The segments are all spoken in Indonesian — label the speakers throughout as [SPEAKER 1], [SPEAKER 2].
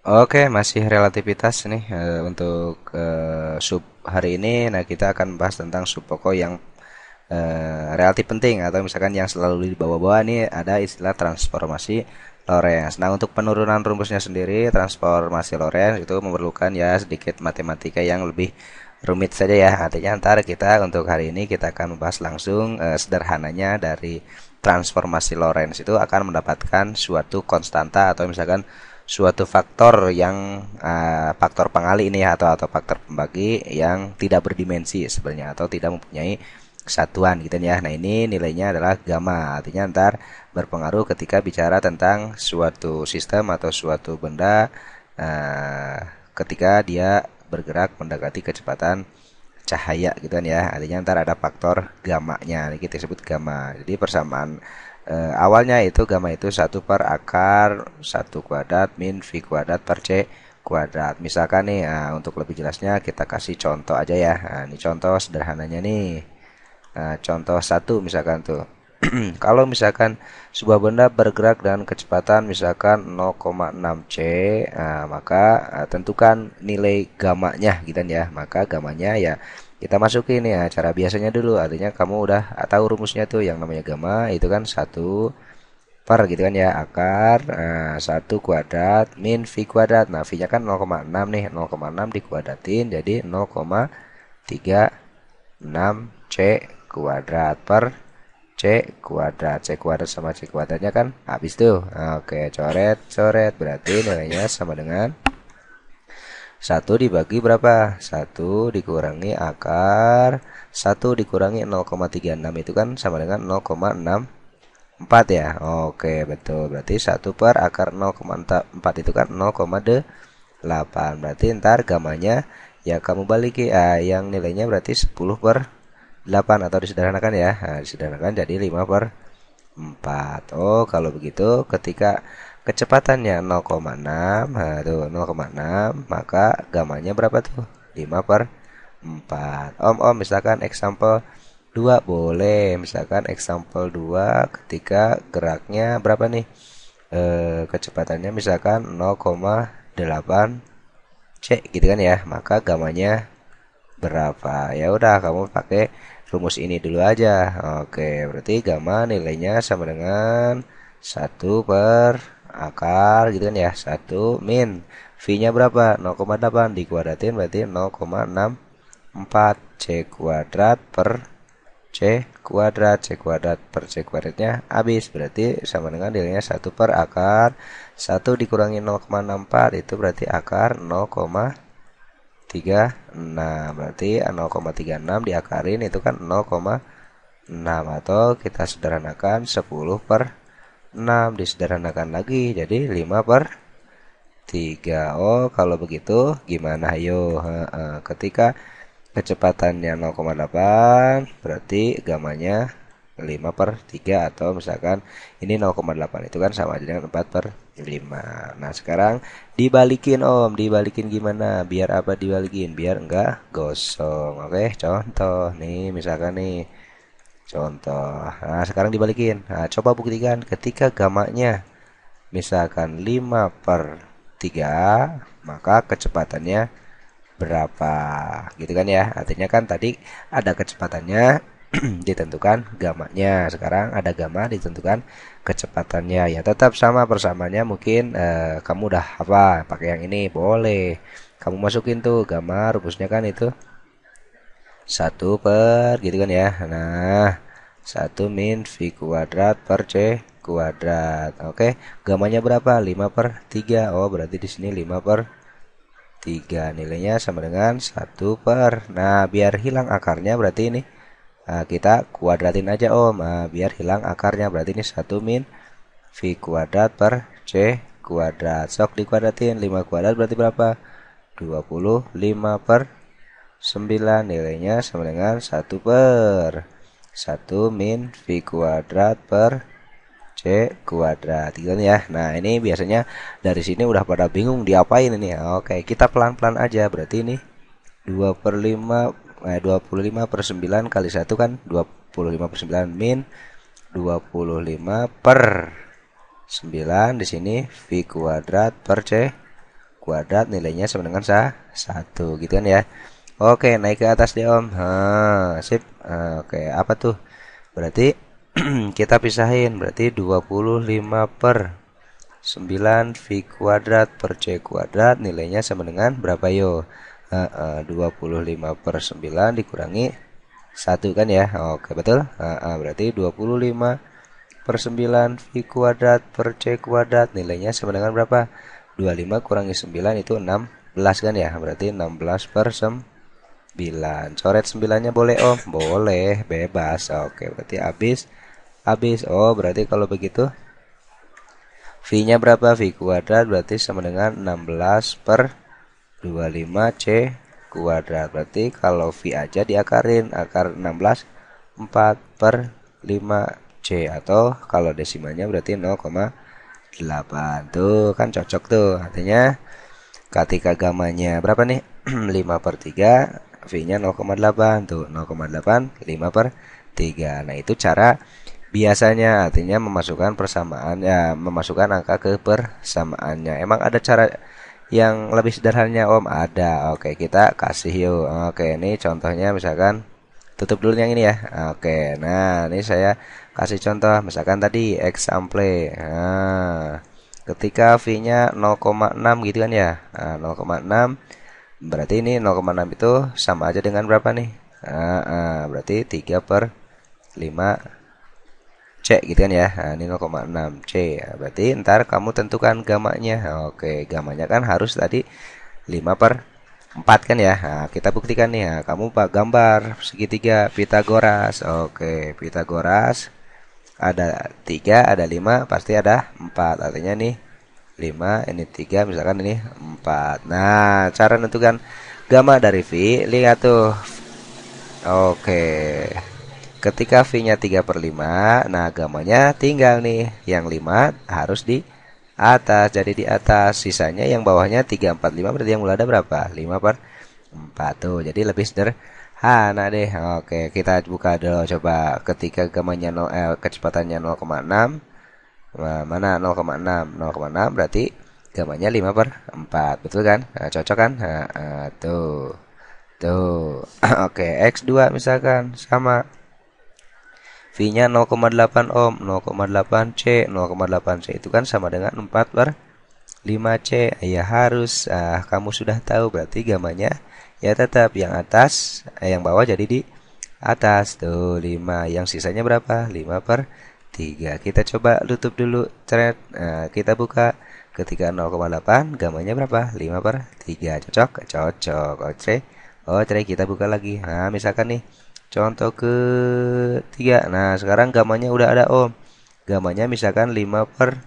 [SPEAKER 1] Oke, masih relativitas nih untuk sub hari ini. Nah, kita akan bahas tentang sub pokok yang relatif penting atau misalkan yang selalu dibawa-bawa nih ada istilah transformasi Lorentz. Nah, untuk penurunan rumusnya sendiri, transformasi Lorentz itu memerlukan ya sedikit matematika yang lebih rumit saja ya. Artinya ntar kita untuk hari ini kita akan membahas langsung sederhananya dari transformasi Lorentz itu akan mendapatkan suatu konstanta atau misalkan suatu faktor yang faktor pengali ini ya atau faktor pembagi yang tidak berdimensi sebenarnya atau tidak mempunyai kesatuan gitu ya. Nah, ini nilainya adalah gamma. Artinya ntar berpengaruh ketika bicara tentang suatu sistem atau suatu benda uh, ketika dia bergerak mendekati kecepatan cahaya gitu kan ya. Artinya ntar ada faktor gamanya. Ini kita sebut gamma. Jadi persamaan awalnya itu gamma itu 1/akar 1 kuadrat min V kuadrat per C kuadrat. Misalkan nih, untuk lebih jelasnya kita kasih contoh aja ya. Nah, ini contoh sederhananya nih. Nah, contoh satu misalkan tuh. Kalau misalkan sebuah benda bergerak dengan kecepatan misalkan 0,6 C, maka tentukan nilai gamanya gitu kan ya. Maka gamanya ya kita masukin ya cara biasanya dulu. Artinya kamu udah tahu rumusnya tuh yang namanya gamma itu kan 1 per gitu kan ya akar 1 kuadrat min V kuadrat. Nah, V-nya kan 0,6 nih, 0,6 dikuadratin jadi 0,36 C kuadrat per C kuadrat. C kuadrat sama C kuadratnya kan habis tuh. Oke, coret coret berarti nilainya sama dengan 1 dibagi berapa? 1 dikurangi akar 1 dikurangi 0,36 itu kan sama dengan 0,64 ya. Oke, betul. Berarti 1/akar 0,4 itu kan 0,8. Berarti ntar gamanya ya kamu balik ya, yang nilainya berarti 10/8 atau disederhanakan ya. Nah, disederhanakan jadi 5/4. Oh, kalau begitu ketika kecepatannya 0,6, nah tuh 0,6, maka gamanya berapa tuh? 5/4. Om, misalkan example 2 boleh. Misalkan example 2 ketika geraknya berapa nih? Kecepatannya misalkan 0,8 C gitu kan ya. Maka gamanya berapa? Ya udah kamu pakai rumus ini dulu aja. Oke, berarti gamma nilainya sama dengan 1/akar gitu kan ya. 1 min V-nya berapa? 0,8 dikuadratin berarti 0,64 C kuadrat per C kuadrat. C kuadrat per C kuadratnya habis berarti sama dengan nilainya 1/akar 1 dikurangi 0,64 itu berarti akar 0,36. Berarti 0,36 diakarin itu kan 0,6 atau kita sederhanakan 10/6 disederhanakan lagi jadi 5/3. Oh, kalau begitu gimana? Ayo, ketika kecepatannya 0,8 berarti gamanya 5/3 atau misalkan ini 0,8 itu kan sama aja dengan 4/5. Nah, sekarang dibalikin Om, dibalikin gimana? Biar apa dibalikin? Biar enggak gosong. Oke, contoh nih misalkan nih contoh. Nah, sekarang dibalikin. Nah, coba buktikan ketika gamanya misalkan 5/3 maka kecepatannya berapa gitu kan ya. Artinya kan tadi ada kecepatannya ditentukan gamanya, sekarang ada gamma ditentukan kecepatannya. Ya tetap sama persamaannya mungkin kamu udah apa pakai yang ini boleh kamu masukin tuh gamma rumusnya kan itu 1 gitu kan ya. Nah, 1 min V kuadrat per C kuadrat. Oke, gamanya berapa? 5/3. Oh, berarti di sini 5/3 nilainya sama dengan 1 per. Nah, biar hilang akarnya berarti ini kita kuadratin aja Om. Biar hilang akarnya berarti ini 1 min V kuadrat per C kuadrat. Sok dikuadratin 5 kuadrat berarti berapa? 25/9 nilainya sama dengan 1/1 min V kuadrat per C kuadrat gitu kan ya. Nah, ini biasanya dari sini udah pada bingung diapain ini ya. Oke, kita pelan-pelan aja. Berarti ini 25/9 kali 1 kan 25/9 min 25/9 di sini V kuadrat per C kuadrat nilainya sama dengan 1 gitu kan ya. Oke, naik ke atas deh Om. Sip. Oke, apa tuh? Berarti kita pisahin. Berarti 25 per 9 V kuadrat per C kuadrat nilainya sama dengan berapa yo? 25 per 9 dikurangi 1 kan ya. Oke, betul. Berarti 25 per 9 V kuadrat per C kuadrat nilainya sama dengan berapa? 25 kurangi 9 itu 16 kan ya. Berarti 16 per 9. Coret 9-nya boleh Om? Boleh, bebas. Oke, berarti habis. Oh, berarti kalau begitu V-nya berapa? V kuadrat berarti sama dengan 16 per 25 C kuadrat. Berarti kalau V aja diakarin, akar 16 4 per 5 C, atau kalau desimalnya berarti 0,8. Tuh kan cocok tuh. Artinya ketika gamanya berapa nih? 5 per 3, V-nya 0,8. Tuh 0,8 5 per 3. Nah itu cara biasanya, artinya memasukkan persamaan ya, memasukkan angka ke persamaannya. Emang ada cara yang lebih sederhananya Om? Ada. Oke, kita kasih yuk. Oke, ini contohnya misalkan tutup dulu yang ini ya. Oke, nah ini saya kasih contoh misalkan tadi example. Nah, ketika V-nya 0,6 gitu kan ya. 0,6 berarti ini 0,6 itu sama aja dengan berapa nih? Berarti 3 per 5 C gitu kan ya. Ini 0,6 C. Berarti ntar kamu tentukan gamanya. Oke, gamanya kan harus tadi 5 per 4 kan ya. Kita buktikan nih. Kamu gambar segitiga Pitagoras. Oke, Pitagoras ada 3, ada 5, pasti ada 4. Artinya nih 5, ini 3, misalkan ini 4. Nah, cara menentukan gamma dari V, lihat tuh. Oke. Ketika V-nya 3 per 5, nah gamanya tinggal nih. Yang 5 harus di atas, jadi di atas. Sisanya yang bawahnya 3, 4, 5, berarti yang mulai ada berapa? 5 per 4 tuh. Jadi lebih sederhana deh. Oke, kita buka dulu coba. Ketika gamanya kecepatannya 0,6. Mana 0,6? 0,6 berarti gamanya 5 per 4. Betul kan? Cocok kan? Tuh. Tuh. Oke, X2 misalkan sama. V-nya 0,8 ohm, 0,8 C, 0,8 C itu kan sama dengan 4 per 5 C. Ya harus, kamu sudah tahu berarti gamanya ya tetap yang atas, yang bawah jadi di atas. Tuh 5, yang sisanya berapa? 5 per 3. Kita coba tutup dulu, thread. Kita buka. Ketika 0,8, gamanya berapa? 5 per 3. Cocok? Cocok. Oke, kita buka lagi. Nah, misalkan nih contoh ketiga. Nah, sekarang gamanya udah ada Om. Gamanya misalkan 5 per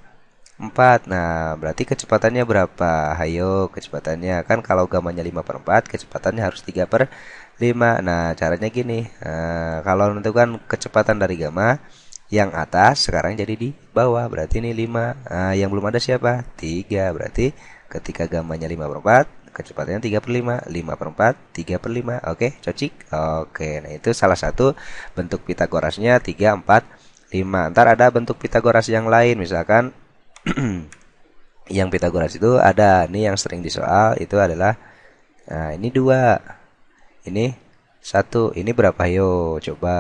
[SPEAKER 1] 4. Nah, berarti kecepatannya berapa? Hayo, kecepatannya. Kan kalau gamanya 5 per 4, kecepatannya harus 3 per 5. Nah, caranya gini. Kalau menentukan kecepatan dari gamma, yang atas sekarang jadi di bawah. Berarti ini 5. Yang belum ada siapa? 3. Berarti ketika gammanya 5 per 4, kecepatannya 3 per 5, 5 per 4, 3 per 5. Oke, cocok. Oke, nah itu salah satu bentuk Pitagorasnya 3, 4, 5. Ntar ada bentuk Pitagoras yang lain. Misalkan yang Pitagoras itu ada. Ini yang sering disoal itu adalah, nah ini 2, ini 1. Ini berapa? Yo, coba.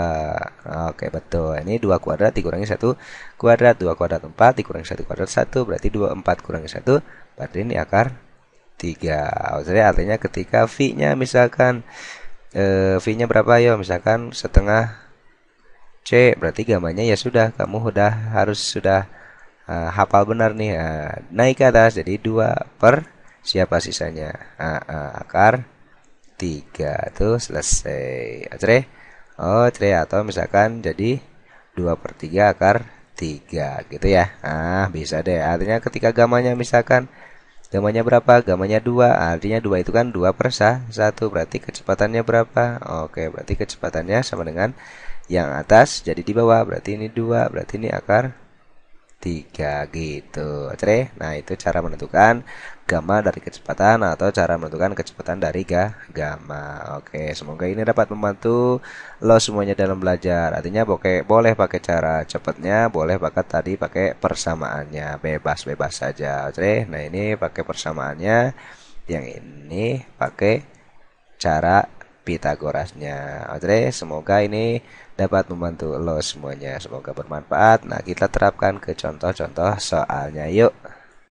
[SPEAKER 1] Oke, betul. Ini 2 kuadrat dikurangi 1 kuadrat. 2 kuadrat 4 dikurangi 1 kuadrat 1. Berarti 2, 4 kurangi 1. Berarti ini akar 3. Jadi artinya ketika V-nya misalkan V-nya berapa ya? Misalkan setengah C, berarti gamanya ya sudah, kamu sudah hafal benar nih. Naik ke atas jadi 2 per siapa sisanya? Akar 3. Tuh selesai. Atau misalkan jadi 2 per 3 akar 3 gitu ya. Bisa deh. Artinya ketika gamanya misalkan gamanya berapa? Gamanya 2. Artinya 2 itu kan 2 per 1. Berarti kecepatannya berapa? Oke, berarti kecepatannya sama dengan yang atas jadi di bawah. Berarti ini 2. Berarti ini akar 3 gitu. Oke, nah itu cara menentukan gamma dari kecepatan atau cara menentukan kecepatan dari gamma. Oke, semoga ini dapat membantu lo semuanya dalam belajar. Artinya boleh pakai cara cepatnya, boleh pakai tadi pakai persamaannya, bebas-bebas saja. Oke, nah ini pakai persamaannya, yang ini pakai cara Pitagorasnya. Oke, semoga ini dapat membantu lo semuanya. Semoga bermanfaat. Nah, kita terapkan ke contoh-contoh soalnya. Yuk.